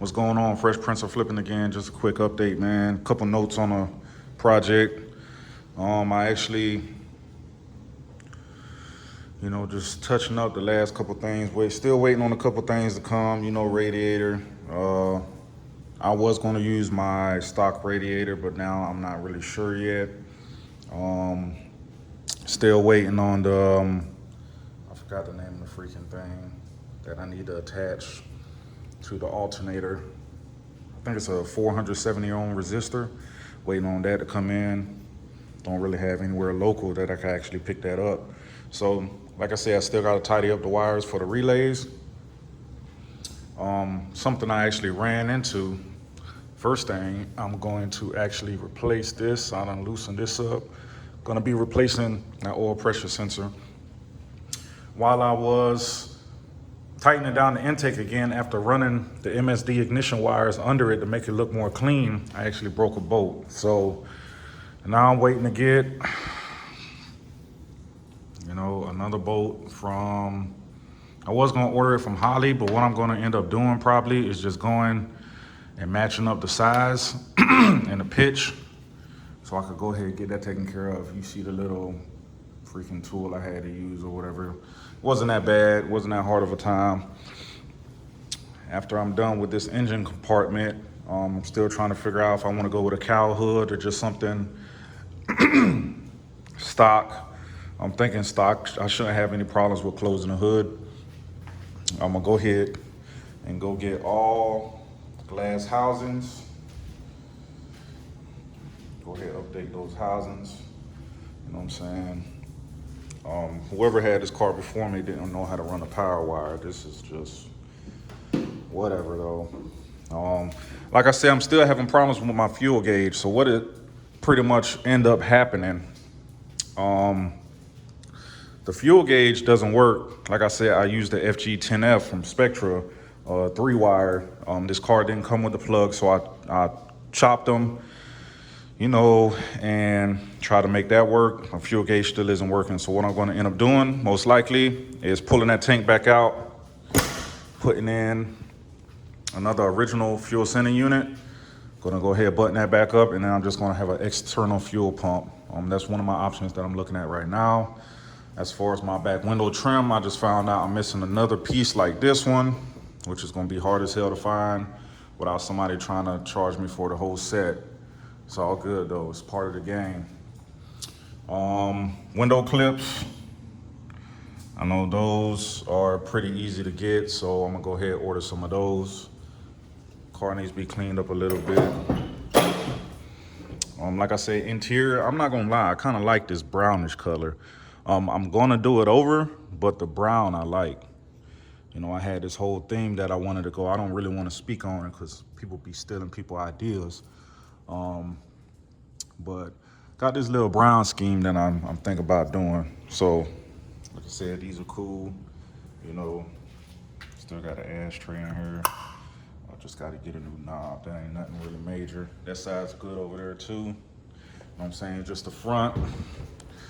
What's going on? Fresh Prince of Flipping again. Just a quick update, man. Couple notes on a project. I actually, just touching up the last couple things. Still waiting on a couple things to come. Radiator. I was going to use my stock radiator, but now I'm not really sure yet. Still waiting on the, I forgot the name of the freaking thing that I need to attach to the alternator. I think it's a 470 ohm resistor. Waiting on that to come in. Don't really have anywhere local that I can actually pick that up. So, like I said, I still got to tidy up the wires for the relays. Something I actually ran into. First thing, I'm going to actually replace this. I done loosened this up. Going to be replacing that oil pressure sensor. While I was tightening down the intake again after running the MSD ignition wires under it to make it look more clean, I actually broke a bolt. So now I'm waiting to get, another bolt from, I was gonna order it from Holly, but what I'm gonna end up doing probably is just going and matching up the size and the pitch so I could go ahead and get that taken care of. You see the little freaking tool I had to use or whatever. Wasn't that bad, wasn't that hard of a time. After I'm done with this engine compartment, I'm still trying to figure out if I want to go with a cowl hood or just something stock. I'm thinking stock. I shouldn't have any problems with closing the hood. I'm gonna go ahead and go get all glass housings. Go ahead and update those housings. You know what I'm saying? Whoever had this car before me didn't know how to run a power wire. This is just whatever though. Like I said, I'm still having problems with my fuel gauge. So what it pretty much end up happening, the fuel gauge doesn't work. Like I said, I used the FG10F from Spectra, 3-wire. This car didn't come with the plug, so I chopped them, and try to make that work. My fuel gauge still isn't working. So what I'm going to end up doing, most likely, is pulling that tank back out, putting in another original fuel sending unit. Gonna go ahead and button that back up, and then I'm just gonna have an external fuel pump. That's one of my options that I'm looking at right now. As far as my back window trim, I just found out I'm missing another piece like this one, which is gonna be hard as hell to find without somebody trying to charge me for the whole set. It's all good though, it's part of the game. Window clips, I know those are pretty easy to get, so I'm gonna go ahead and order some of those. Car needs to be cleaned up a little bit. Like I say, interior, I'm not gonna lie, I kind of like this brownish color. I'm gonna do it over, but the brown I like. I had this whole theme that I wanted to go. I don't really want to speak on it because people be stealing people's ideas. But got this little brown scheme that I'm thinking about doing. So, like I said, these are cool. Still got an ashtray in here. I just got to get a new knob. That ain't nothing really major. That side's good over there too. You know what I'm saying? Just the front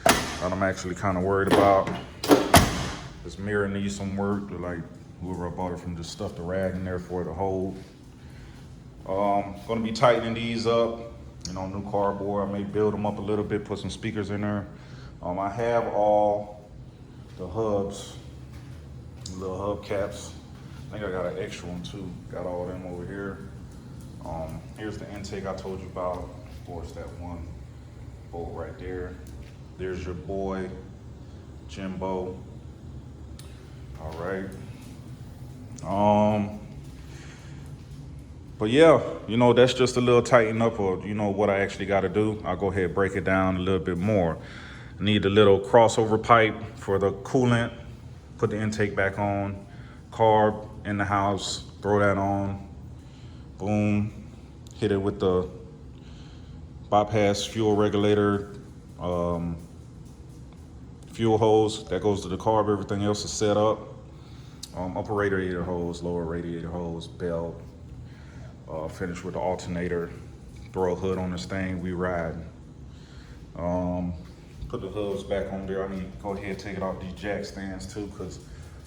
that I'm actually kind of worried about. This mirror needs some work. Like whoever I bought it from just stuffed a rag in there for it to hold. Gonna be tightening these up. New cardboard. I may build them up a little bit, put some speakers in there. I have all the hubs, little hub caps. I think I got an extra one too. Got all them over here. Here's the intake I told you about. Of course, that one bolt right there. There's your boy, Jimbo. All right. But yeah, that's just a little tighten up of, what I actually got to do. I'll go ahead and break it down a little bit more. I need a little crossover pipe for the coolant. Put the intake back on. Carb in the house, throw that on. Boom. Hit it with the bypass fuel regulator, fuel hose that goes to the carb. Everything else is set up. Upper radiator hose, lower radiator hose, belt. Finish with the alternator. Throw a hood on this thing, we ride. Put the hubs back on there. I need to go ahead and take it off these jack stands too, because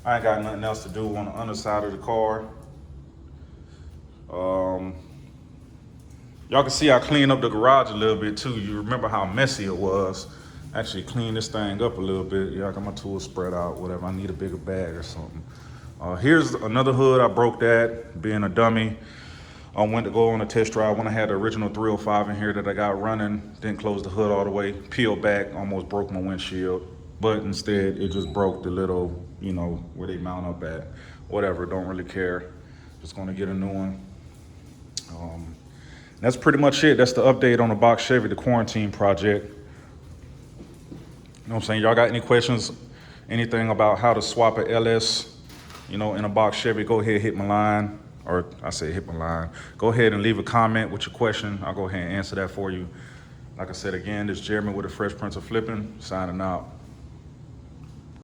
I ain't got nothing else to do on the underside of the car. Y'all can see I cleaned up the garage a little bit too. You remember how messy it was. Actually clean this thing up a little bit. Yeah, I got my tools spread out, whatever. I need a bigger bag or something. Here's another hood. I broke that, being a dummy. I went to go on a test drive when I had the original 305 in here that I got running. Didn't close the hood all the way, peeled back, almost broke my windshield. But instead, it just broke the little, you know, where they mount up at. Whatever, don't really care. Just gonna get a new one. That's pretty much it. That's the update on the Box Chevy, the quarantine project. You know what I'm saying? Y'all got any questions, anything about how to swap a LS, you know, in a Box Chevy, go ahead, hit my line. Or I say hit my line. Go ahead and leave a comment with your question. I'll go ahead and answer that for you. Like I said again, this is Jeremy with the Fresh Prince of Flipping, signing out.